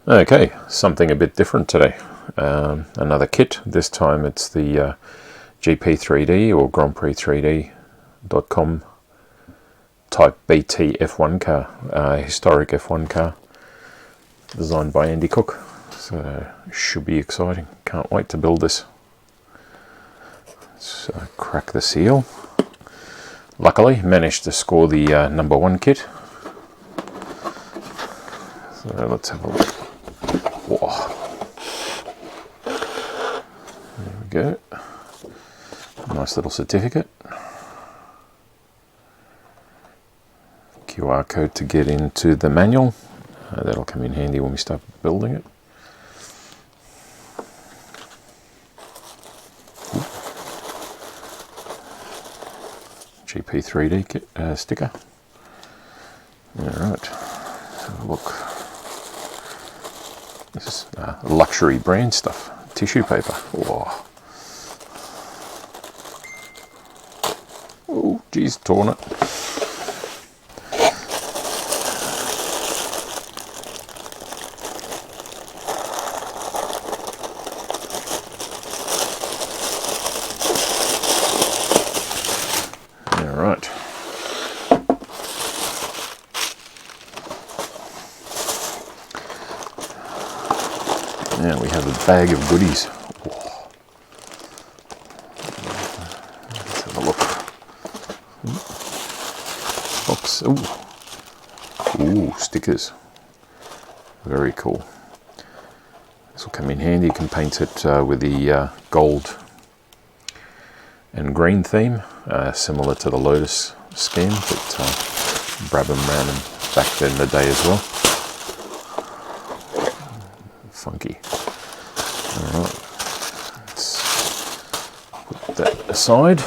Okay, something a bit different today. Another kit. This time it's the GP3D or GrandPrix3D.com type BT F1 car, historic F1 car, designed by Andy Cook. So should be exciting. Can't wait to build this. Let's crack the seal. Luckily managed to score the #1 kit. So let's have a look. Whoa. There we go. Nice little certificate. QR code to get into the manual. That'll come in handy when we start building it. GP3D kit, sticker. Alright, have a look. This is luxury brand stuff. Tissue paper. Whoa. Oh, geez, torn it. Alright. Now we have a bag of goodies. Whoa. Let's have a look. Box. Ooh, stickers. Very cool. This will come in handy. You can paint it with the gold and green theme, similar to the Lotus scheme that Brabham ran back in the day as well. Funky. Alright, let's put that aside.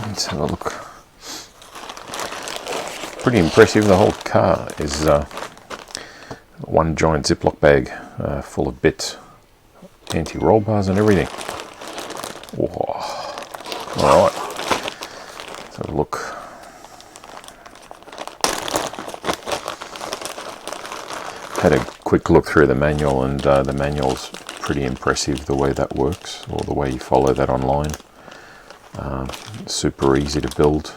Let's have a look. Pretty impressive. The whole car is one giant Ziploc bag full of bits, anti-roll bars and everything. Whoa. Alright, let's have a look. Had a quick look through the manual, and the manual's pretty impressive the way that works, or the way you follow that online. Super easy to build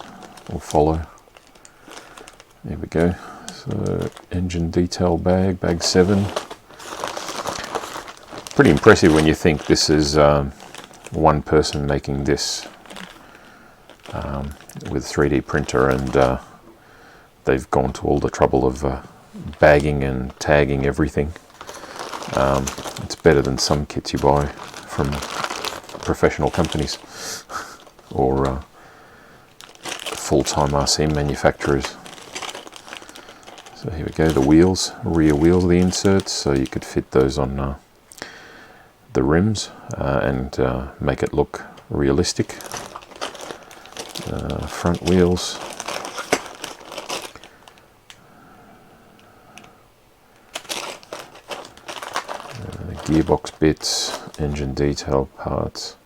or follow. There we go. So engine detail bag, bag 7. Pretty impressive when you think this is one person making this with 3D printer, and they've gone to all the trouble of bagging and tagging everything. It's better than some kits you buy from professional companies or full-time RC manufacturers. So here we go, the wheels, rear wheels, the inserts, so you could fit those on the rims and make it look realistic. Front wheels. Gearbox bits, engine detail parts.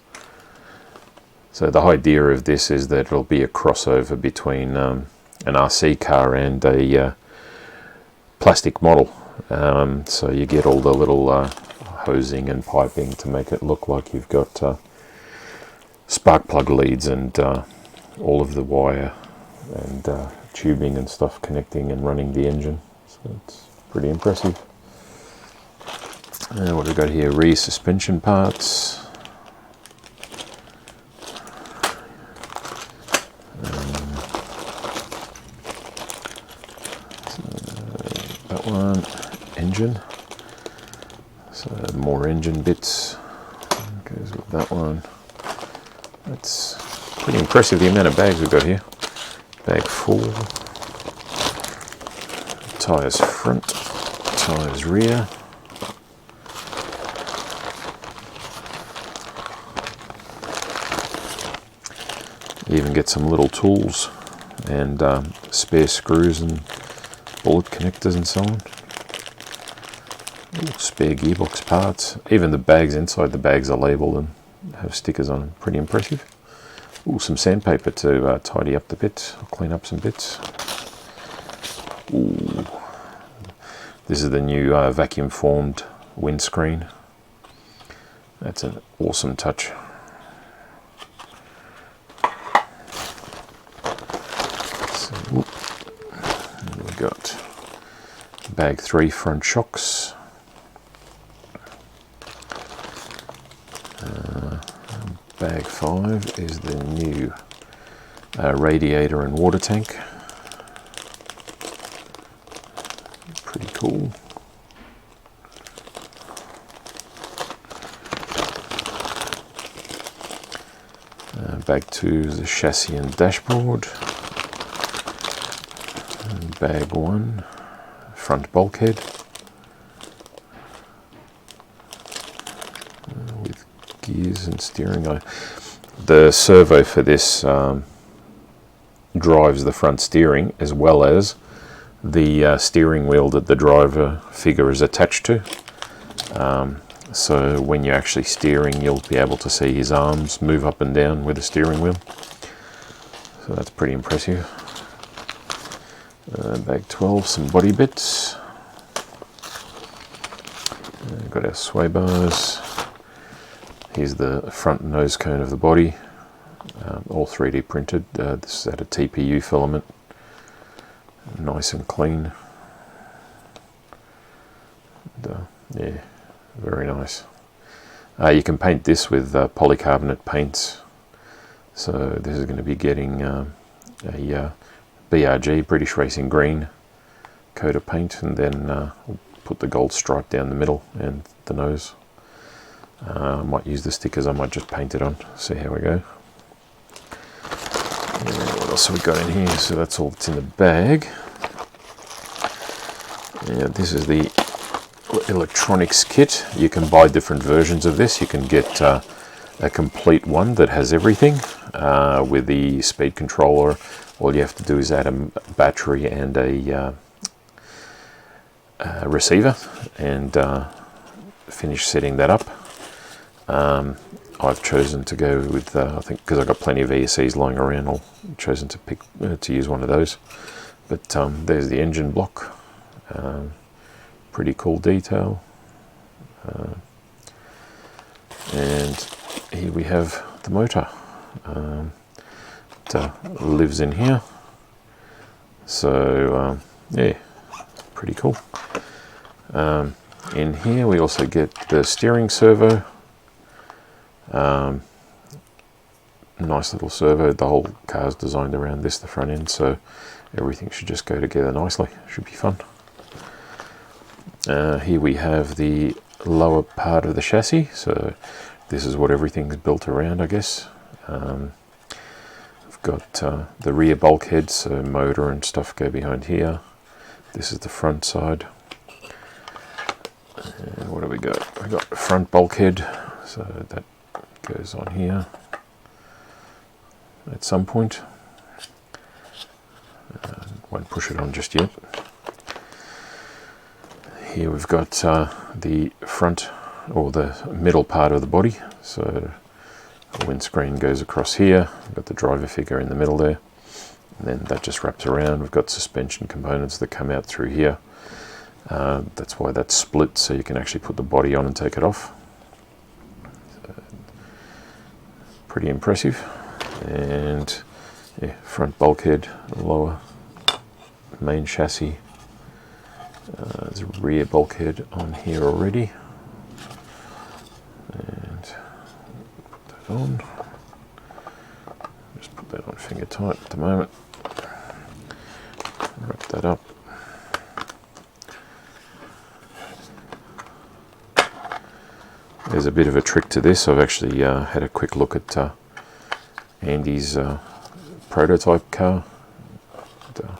So the idea of this is that it'll be a crossover between an RC car and a plastic model. So you get all the little hosing and piping to make it look like you've got spark plug leads and all of the wire and tubing and stuff connecting and running the engine. So it's pretty impressive. And what have we got here? Rear suspension parts. So that one, engine. So more engine bits. Goes with that one. That's pretty impressive, the amount of bags we've got here. Bag 4. Tyres front, tyres rear. You even get some little tools and spare screws and bullet connectors and so on. Ooh, spare gearbox parts. Even the bags inside the bags are labelled and have stickers on them. Pretty impressive. Ooh, some sandpaper to tidy up the bits, or clean up some bits. Ooh, This is the new vacuum formed windscreen. That's an awesome touch. So, we got bag 3 front shocks. Bag 5 is the new radiator and water tank. Pretty cool. Bag 2 is the chassis and dashboard. And bag 1, front bulkhead. With gears and steering. The servo for this drives the front steering as well as the steering wheel that the driver figure is attached to. So when you're actually steering, you'll be able to see his arms move up and down with the steering wheel. So that's pretty impressive. Bag 12, some body bits. Got our sway bars. Here's the front nose cone of the body. All 3D printed. This is out of TPU filament. Nice and clean. And, yeah, very nice. You can paint this with polycarbonate paints. So this is going to be getting a BRG, British Racing Green coat of paint, and then we'll put the gold stripe down the middle and the nose. I might use the stickers, I might just paint it on, see how we go. What else have we got in here? So that's all that's in the bag. Yeah, this is the electronics kit. You can buy different versions of this. You can get a complete one that has everything with the speed controller. All you have to do is add a battery and a receiver and finish setting that up. I've chosen to go with, I think because I've got plenty of ESCs lying around, I've chosen to pick to use one of those. But there's the engine block. Pretty cool detail. And here we have the motor. It lives in here. So yeah, pretty cool. In here we also get the steering servo. Nice little servo. The whole car is designed around this, the front end, so everything should just go together nicely. Should be fun. Here we have the lower part of the chassis, so this is what everything's built around, I guess. We've got the rear bulkhead, so motor and stuff go behind here. This is the front side. And what do we got? We got front bulkhead, so that goes on here at some point. Won't push it on just yet. Here we've got the front or the middle part of the body, so the windscreen goes across here. We've got the driver figure in the middle there, and then that just wraps around. We've got suspension components that come out through here. That's why that's split, so you can actually put the body on and take it off. So, pretty impressive. And yeah, front bulkhead, lower main chassis. There's a rear bulkhead on here already. And put that on. Just put that on finger tight at the moment. Wrap that up. There's a bit of a trick to this. I've actually had a quick look at Andy's prototype car. And,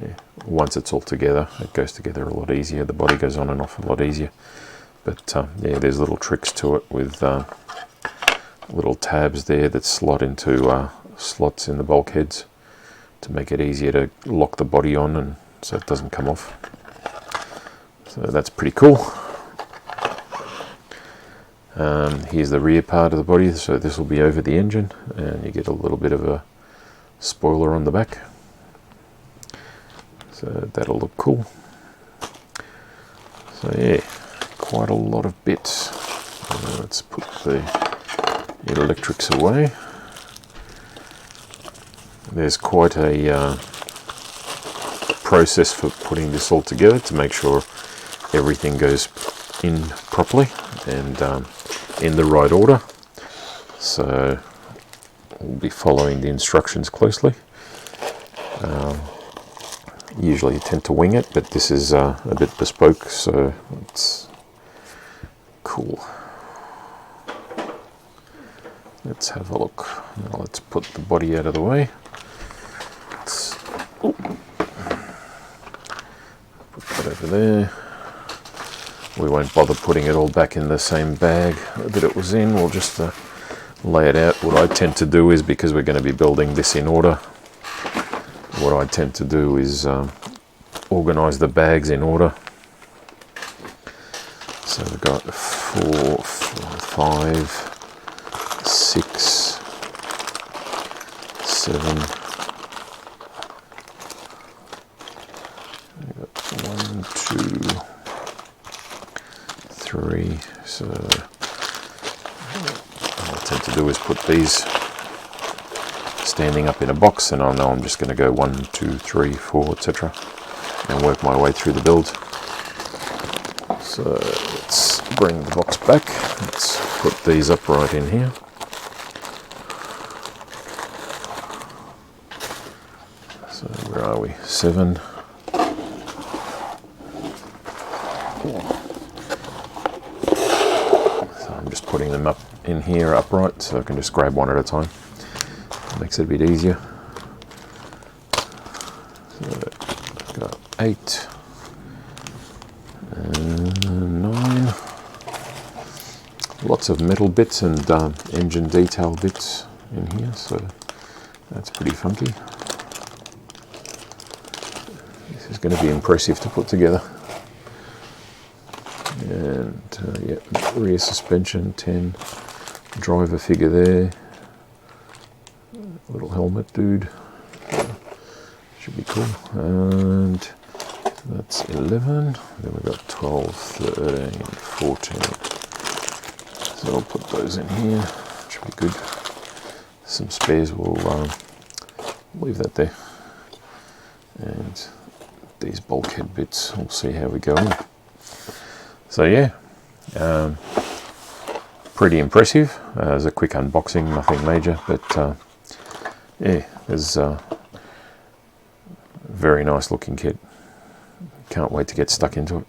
yeah, once it's all together, it goes together a lot easier. The body goes on and off a lot easier. But yeah, there's little tricks to it with little tabs there that slot into slots in the bulkheads to make it easier to lock the body on, and so it doesn't come off. So that's pretty cool. Here's the rear part of the body, so this will be over the engine, and you get a little bit of a spoiler on the back. So that'll look cool. So yeah, quite a lot of bits. Let's put the electrics away. There's quite a process for putting this all together to make sure everything goes in properly and in the right order. So we'll be following the instructions closely. Usually you tend to wing it, but this is a bit bespoke, so it's cool. Let's have a look. Now let's put the body out of the way. Put that over there. We won't bother putting it all back in the same bag that it was in. We'll just lay it out. What I tend to do is, because we're going to be building this in order, what I tend to do is organize the bags in order. So we've got 4, 5, 6, 7. We've got 1, 2, 3. So what I tend to do is put these standing up in a box, and I know I'm just going to go 1, 2, 3, 4, etc. and work my way through the build. So let's bring the box back. Let's put these up right in here. So where are we? 7. So I'm just putting them up in here upright, so I can just grab one at a time. Makes it a bit easier. So I've got 8 and 9. Lots of metal bits and engine detail bits in here, so that's pretty funky. This is going to be impressive to put together. And yeah, rear suspension 10, driver figure there. Little helmet dude, should be cool. And that's 11. Then we've got 12, 13, 14. So I'll put those in here. Should be good. Some spares, we'll leave that there. And these bulkhead bits, we'll see how we go in. So yeah, pretty impressive. As a quick unboxing, nothing major, but yeah, there's a very nice looking kit. Can't wait to get stuck into it.